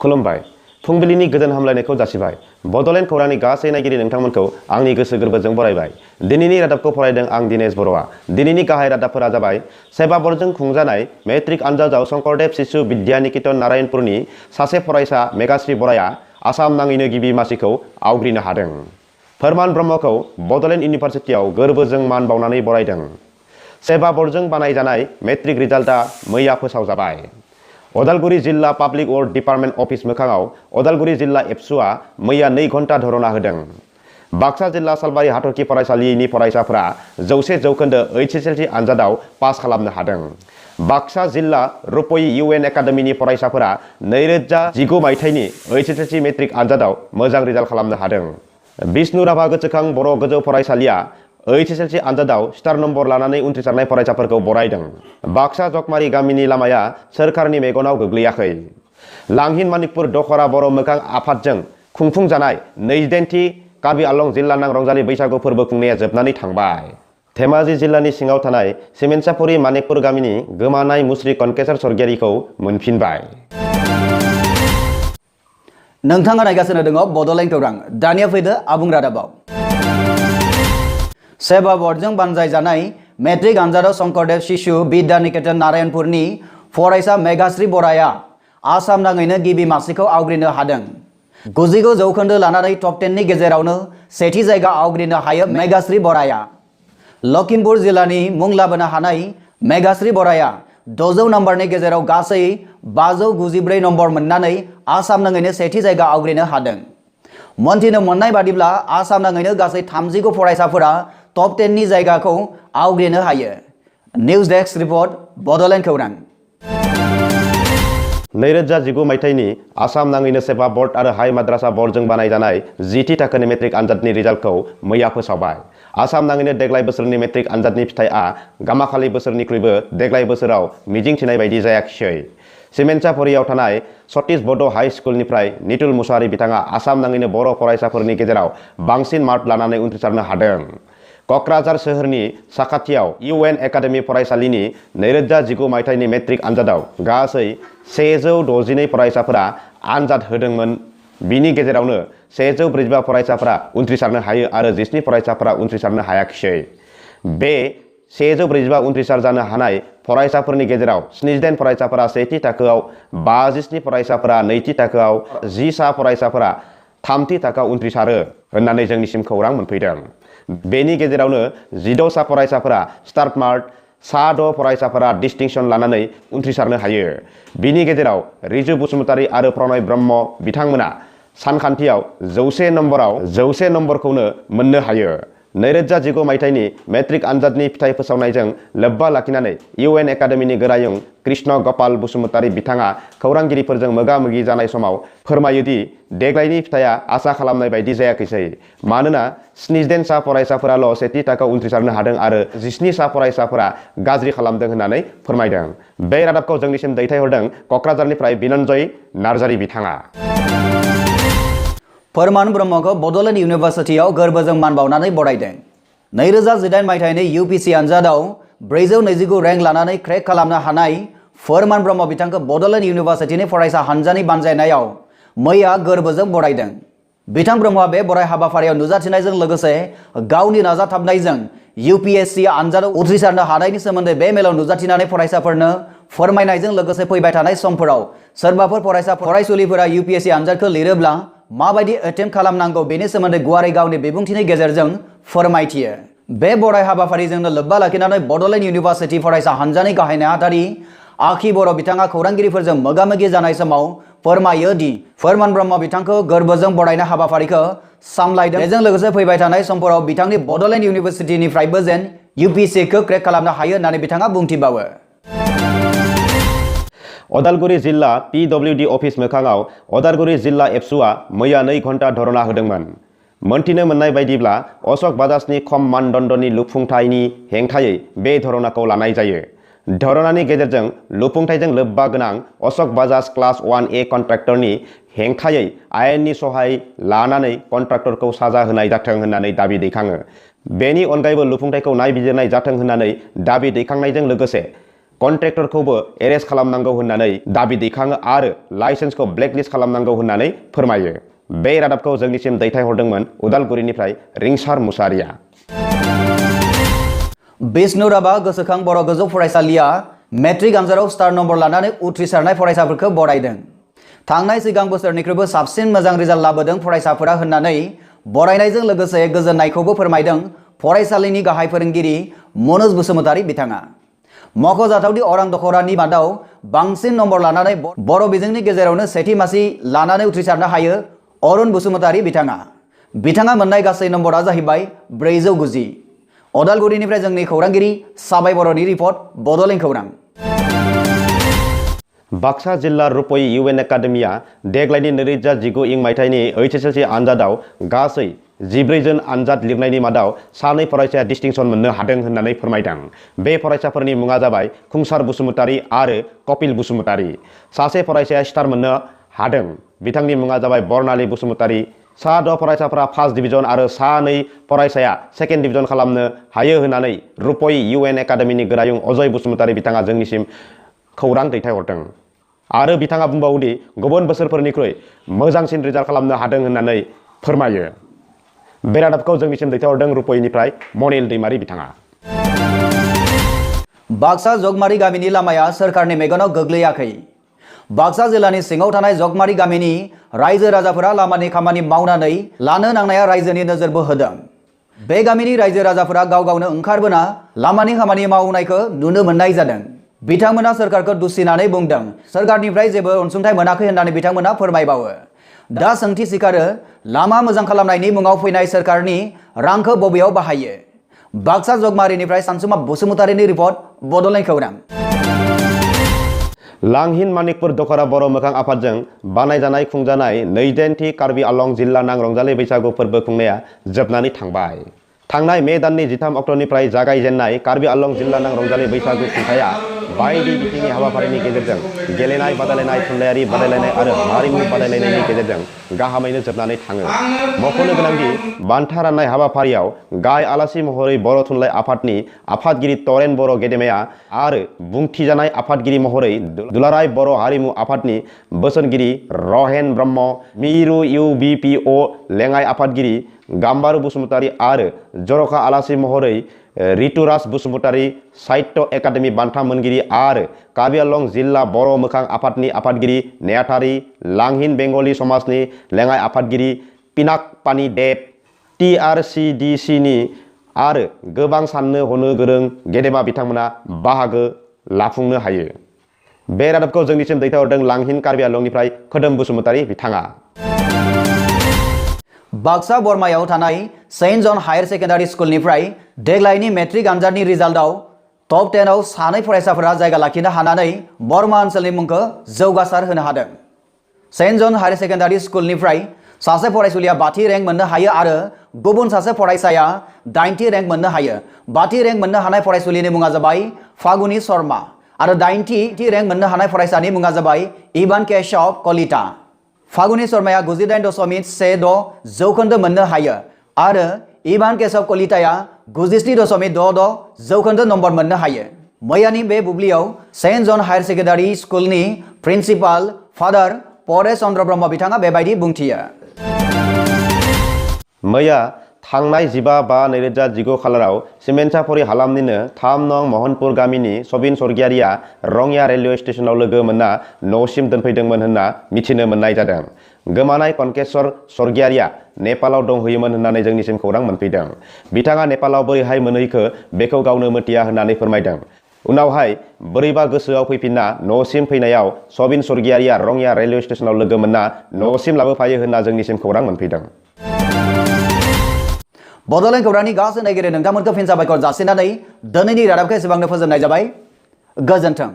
खुलुमबाय फुंबिलिनि गोजोन हामलायनायखौ जासिबाय बड'लेण्ड खौरांनि गासै नायगिरि नोंथांमोनखौ आंनि गोसो गोरबोजों बरायबाय दिनैनि रादाबखौ फरायदों आं दिनेश बर'आ दिनैनि गाहाय रादाबफोरा जाबाय सेबा बर्डजों खुंजानाय मेट्रिक आनजादाव शंकरदेव शिशु विद्या निकेतन नारायणपुरनि सासे फरायसा मेघाश्री बराया आसाम नाङैनो गिबि मासिखौ आवग्रिनो हादों फोरमान ब्रह्मखौ बड'लेण्ड इउनिभारसिटियाव गोरबोजों मान बावनानै बरायदों सेबा बर्डजों बानायजानाय मेट्रिक रिजाल्टआ मैया फोसावजाबाय अदालगुरि जिल्ला पाब्लिक वर्क डिपार्टमेन्ट अफिस मोखाङाव अदालगुरि जिल्ला एबसुआ मैया 2 घन्टा धरना होदों बाक्सा जिल्ला सालबारि हाथरखि फरायसालिनि फरायसाफोरा 100% HSLC आनजादाव पास खालामनो हादों बाक्सा जिल्ला रुपयी UN एकाडेमिनि फरायसाफोरा 2019 मायथाइनि HSLC मेट्रिक आनजादाव मोजां रिजाल्ट खालामनो हादों बिष्णु राभा गोसोखां बर' गोजौ फरायसालिया HSLC आनजादाव स्टार नम्बर लानानै उनथ्रिसारनाय फरायसाफोरखौ बरायदों बाक्सा जगमारी गामिनि लामाया सोरखारनि मेगनाव गोग्लैयाखै लांहिन मानिकपुर दखरा बर' मोखां आफादजों खुंफुंजानाय 29थि कार्बि आंलं जिल्लानां रंजालि बैसागु फोरबो खुंनाया जोबनानै थांबाय धेमाजि जिल्लानि सिङाव थानाय सिमेन्सापुरि मानिकपुर गामिनि गोमानाय मुस्रि कनकेसर सरगियारिखौ मोनफिनबाय नोंथाङा नायगासिनो दङ बड'लेण्ड खौरां दानिया फैदो आबुं रादाबाव सेबा बर्डजों बानजायजानाय मेट्रिक आनजादाव शंकरदेव शिशु विद्या निकेतन नारायणपुरनि फरायसा मेघाश्री बराया आसाम नाङैनो गिबि मासिखौ आवग्रिनो हादों 99% लानानै टप 10 नि गेजेरावनो सेथि जायगा आवग्रिनो हायो मेघाश्री बराया लखिमपुर जिल्लानि मुं लाबोनो हानाय मेघाश्री बराया 600 नम्बरनि गेजेराव गासै 594 नम्बर मोननानै आसाम नाङैनो सेथि जायगा आवग्रिनो हादों मोनथिनो मोननाय बादिब्ला आसाम नाङैनो गासै 30 फरायसाफोरा टप 10 नि जायगाखौ आवग्रिनो हायो निउज डेस्क रिपर्ट बड'लेण्ड खौरां 2019 मायथाइनि आसाम नाङैनो सेबा बर्ड आरो हाई माद्रासा बर्डजों बानायजानाय 10थि थाखोनि मेट्रिक आनजादनि रिजाल्टखौ मैया फोसावबाय आसाम नाङैनो देग्लाय बोसोरनि मेट्रिक आनजादनि फिथाइआ गामाखालि बोसोरनिख्रुइबो देग्लाय बोसोराव मिजिंथिनाय बायदि जायाखिसै सिमेन्सापुरियाव थानाय सतीश बड' हाई स्कुलनिफ्राय नितुल मुसाहारि बिथाङा आसाम नाङैनो बर' फरायसाफोरनि गेजेराव बांसिन मार्क लानानै उनथ्रिसारनो हादों क'क्राझार सोहोरनि साखाथियाव UN एकाडेमि फरायसालिनि 2019 मायथाइनि मेट्रिक आनजादाव गासै 162 फरायसाफोरा आनजाद होदोंमोन बिनि गेजेरावनो 145 फरायसाफोरा उनथ्रिसारनो हायो आरो 17 फरायसाफोरा उनथ्रिसारनो हायाखिसै बे 145 उनथ्रिसार जानो हानाय फरायसाफोरनि गेजेराव 77 फरायसाफोरा सेथि थाखोआव 57 फरायसाफोरा नैथि थाखोआव 10 फरायसाफोरा थामथि थाखोआव उनथ्रिसारो होननानै जोंनिसिम खौरां मोनफैदों बेनि गेजेरावनो 16 फरायसाफोरा स्टार्ट मार्क 6 फरायसाफोरा डिस्टिंक्शन लानानै उनथ्रिसारनो हायो बिनि गेजेराव रिजु बसुमतारी आरो प्रणय ब्रह्म बिथांमोना सानखान्थियाव 100 नम्बरखौनो मोननो हायो 2019 मायथाइनि मेट्रिक आनजादनि फिथाइ फोसावनायजों लोब्बा लाखिनानै UN एकाडेमिनि गोरायुं कृष्ण गपाल बसुमतारी बिथाङा खौरांगिरिफोरजों मोगा-मोगि जानाय समाव फोरमायोदि देग्लायनि फिथाइया आसा खालामनाय बायदि जायाखैसै मानोना 77 फरायसाफोराल' सेथि थाखोआव उनथ्रिसारनो हादों आरो 17 फरायसाफोरा गाज्रि खालामदों होननानै फोरमायदों बे रादाबखौ जोंनिसिम दैथायहरदों क'क्राझारनिफ्राय बिनन्जय नार्जारी बिथाङा फोरमान ब्रह्मखौ बड'लेण्ड इउनिभारसिटियाव गोरबोजों मान बावनानै बरायदों 2018 मायथाइनि UPC आनजादाव 429 रेंक लानानै क्रेक खालामनो हानाय फोरमान ब्रह्म बिथांखौ बड'लेण्ड इउनिभारसिटिनि फरायसा हानजानि बानजायनायाव मैया गोरबोजों बरायदों बिथां ब्रह्मआ बे बराय हाबाफारियाव नुजाथिनायजों लोगोसे गावनि नाजाथाबनायजों UPSC आनजादाव उथ्रिसारनो हानायनि सोमोन्दै बे मेलाव नुजाथिनानै फरायसाफोरनो फोरमायनायजों लोगोसे फैबाय थानाय समफोराव सोरबाफोर फरायसुलिफोरा UPSC आनजादखौ लिरोब्ला माबायदि एटेम्प्ट खालामनांगौ बेनि सोमोन्दै गुवारै गावनि बिबुंथिनि गेजेरजों फोरमायथियो बे बराय हाबाफारिजोंनो लोब्बा लाखिनानै बड'लेण्ड इउनिभारसिटि फरायसा हानजानि गाहाय नेहाथारि आखि बर' बिथाङा खौरांगिरिफोरजों मोगा-मोगि जानाय समाव फोरमायो दि फोरमान ब्रह्म बिथांखौ गोरबोजों बरायनाय हाबाफारिखौ सामलायदों बेजों लोगोसे फैबाय थानाय समफोराव बिथांनि बड'लेण्ड इउनिभारसिटिनिफ्रायबो जेन UPSCखौ क्रेक खालामनो हायो होननानै बिथाङा बुंथिबावो अदालगुरि जिल्ला PWD अफिस मोखाङाव अदालगुरि जिल्ला एबसुआ मैया 2 घन्टा धरना होदोंमोन मोनथिनो मोननाय बायदिब्ला अशोक बाजाजनि खम मानदण्डनि लुफुंथायनि हेंथायै बे धरनाखौ लानाय जायो धरनानि गेजेरजों लुफुंथायजों लोब्बा गोनां अशोक बाजाज क्लास 1A कन्ट्राक्टरनि हेंथायै आयेननि सहाय लानानै कन्ट्राक्टरखौ साजा होनाय जाथों होननानै दाबि दैखाङो बेनि अनगायैबो लुफुंथायखौ नायबिजिरनाय जाथों होननानै दाबि दैखांनायजों लोगोसे कन्ट्रेक्टरखौबो एरेस्ट खालामनांगौ होननानै दाबि दैखाङो आरो लाइसेन्सखौ ब्लेकलिस्ट खालामनांगौ होननानै फोरमायो। बे रादाबखौ जोंनिसिम दैथायहरदोंमोन उदालगुरिनिफ्राय रिंसार मुसाहारिया। बिष्णुराभा गोसोखां बर' गोजौ फरायसालिया मेट्रिक आनजादाव स्टार नम्बर लानानै उथ्रिसारनाय फरायसाफोरखौ बरायदों। थांनाय सिगां बोसोरनिख्रुइबो साबसिन मोजां रिजाल्ट लाबोदों फरायसाफोरा होननानै बरायनायजों लोगोसे गोजोननायखौबो फोरमायदों फरायसालिनि गाहाय फोरोंगिरि मनोज बसुमतारी बिथाङा। मख'जाथावदि अरां दख'रानि मादाव बांसिन नम्बर लानानै बर' बिजोंनि गेजेरावनो सेथि मासि लानानै उथ्रिसारनो हायो अरुण बसुमतारी बिथाङा। बिथाङा मोननाय गासै नम्बरा जाहैबाय 490। अदालगुरिनिफ्राय जोंनि खौरांगिरि साबाय बर'नि रिपर्ट बड'लेण्ड खौरां। बाक्सा जिल्ला रुप'यि UN एकाडेमिया देग्लायनि 2019 इं मायथाइनि HSLC आनजादाव गासै 14 जन आनजाद लिरनायनि मादाव 2 फरायसाया डिस्टिंसन मोननो हादों होननानै फोरमायदों। बे फरायसाफोरनि मुङा जाबाय खुंसार बसुमतारी आरो कपिल बसुमतारी। सासे फरायसाया स्टार मोननो हादों, बिथांनि मुङा जाबाय बर्नाली बसुमतारी। सा 6 फरायसाफोरा फार्स्ट डिभिजन आरो सा 2 फरायसाया सेकेन्ड डिभिजन खालामनो हायो होननानै रुप'यि UN एकाडेमिनि गोरायुं अजय बसुमतारी बिथाङा जोंनिसिम खौरां दैथायहरदों आरो बिथाङा बुंबावोदि गुबुन बोसोरफोरनिख्रुइ मोजांसिन रिजाल्ट खालामनो हादों होननानै फोरमायो। बे रादाबखौ जोंनिसिम दैथायहरदों रुप'यिनिफ्राय मनिल दैमारी बिथाङा। बाक्सा जगमारी गामिनि लामाया सोरखारनि मेगनाव गोग्लैयाखै। बाक्सा जिल्लानि सिङाव थानाय जगमारी गामिनि रायजो राजाफोरा लामानि खामानि मावनानै लानो नांनाया रायजोनि नोजोरबो होदों। बे गामिनि रायजो राजाफोरा गाव गावनो ओंखारबोना लामानि खामानि मावनायखौ नुनो मोननाय जादों। बिथांमोना सोरखारखौ दुसिनानै बुंदों सोरखारनिफ्राय जेबो अनसुंथाइ मोनाखै होननानै बिथांमोना फोरमायबावो। दा सोंथि सिखारो लामा मोजां खालामनायनि मुङाव फैनाय सोरखारनि रांखौ बबेयाव बाहायो? बाक्सा जगमारीनिफ्राय सानसुमा बसुमतारीनि रिपर्ट बड'लेण्ड खौरां। लांहिन मानिकपुर दख'रा बर' मोखां आफादजों बानायजानाय खुंजानाय 2थि कार्बि आलं जिल्ला नां रंजालि बैसागु फोरबो खुंनाया जोबनानै थांबाय। थांनाय मे दाननि 13 अक्ट'निफ्राय जागायजेननाय कार्बि आलं जिल्ला नां रंजालि बैसागु खुंथाया बायदि बिथिंनि हाबाफारिनि गेजेरजों गेलेनाय बादायलायनाय, थुनलाइयारि बादायलायनाय आरो हारिमु बादायलायनायनि गेजेरजों गाहामैनो जोबनानै थाङो। मख'नो गोनांदि बान्था राननाय हाबाफारियाव गाहाय आलासि महरै बर' थुनलाइ आफादनि आफादगिरि तरेन बर' गेदेमाया आरो बुंथिजानाय आफादगिरि महरै दुलाराय बर' हारिमु आफादनि बोसोनगिरि रहेन ब्रह्म, मिरु UBPO लेङाइ आफादगिरि गाम्बारु बसुमतारी आरो जर'खा आलासि महरै रितुराज बसुमतारी, साहित्य एकाडेमि बान्था मोनगिरि आरो कार्बि आलं जिल्ला बर' मोखां आफादनि आफादगिरि नेहाथारि, लांहिन बेंगलि समाजनि लेङाइ आफादगिरि पिनाक पानि देब, TRCDCनि आरो गोबां साननो हनो गोरों गेदेमा बिथांमोना बाहागो लाफुंनो हायो। बे रादाबखौ जोंनिसिम दैथायहरदों लांहिन कार्बि आलंनिफ्राय खोदोम बसुमतारी बिथाङा। बाक्सा बरमायाव थानाय सेन्ट जन हायर सेकेन्डारि स्कुलनिफ्राय देग्लायनि मेट्रिक आनजादनि रिजाल्टआव टप 10आव 2 फरायसाफोरा जायगा लाखिनो हानानै बरमा ओनसोलनि मुंखौ जौगासार होनो हादों। सेन्ट जन हायर सेकेन्डारि स्कुलनिफ्राय सासे फरायसुलिया 5थि रेंक मोननो हायो आरो गुबुन सासे फरायसाया 8थि रेंक मोननो हायो। 5थि रेंक मोननो हानाय फरायसुलिनि मुङा जाबाय फागुनी शर्मा आरो 8थि रेंक मोननो हानाय फरायसानि मुङा जाबाय इभान केशव कलिता। फागुनी शर्माया 98.16 जौखोन्दो मोननो हायो आरो इभान केशव कलिताया 97.66 जौखोन्दो नम्बर मोननो हायो। मैयानि बे बुब्लियाव सेन्ट जन हायर सेकेन्डारि स्कुलनि प्रिन्सिपाल फादार परेश चन्द्र ब्रह्म बिथाङा बेबायदि बुंथियो। मैया थांनाय 15/5/2019 खालाराव सिमेन्साफुरि हालामनिनो 3 नं महनपुर गामिनि सबिन स्वर्गियारिया रङिया रेलवे स्टेशनाव लोगो मोनना न'सिम दोनफैदोंमोन होनना मिथिनो मोननाय जादों। गोमानाय कनकेश्वर स्वर्गियारिया नेपालाव दंहैयोमोन होननानै जोंनिसिम खौरां मोनफैदों। बिथाङा नेपालाव बोरैहाय मोनहैखो बेखौ गावनो मिथिया होननानै फोरमायदों। उनावहाय बोरैबा गोसोआव फैफिनना न'सिम फैनायाव सबिन स्वर्गियारिया रङिया रेलवे स्टेशनाव लोगो मोनना न'सिम लाबोफायो होनना जोंनिसिम खौरां मोनफैदों। बड'लेण्ड खौरांनि गासै नायगिरि नोंथांमोनखौ फिन साबायखर जासिनानै दिनैनि रादाबखौ एसेबांनो फोजोबनाय जाबाय। गोजोन्थों।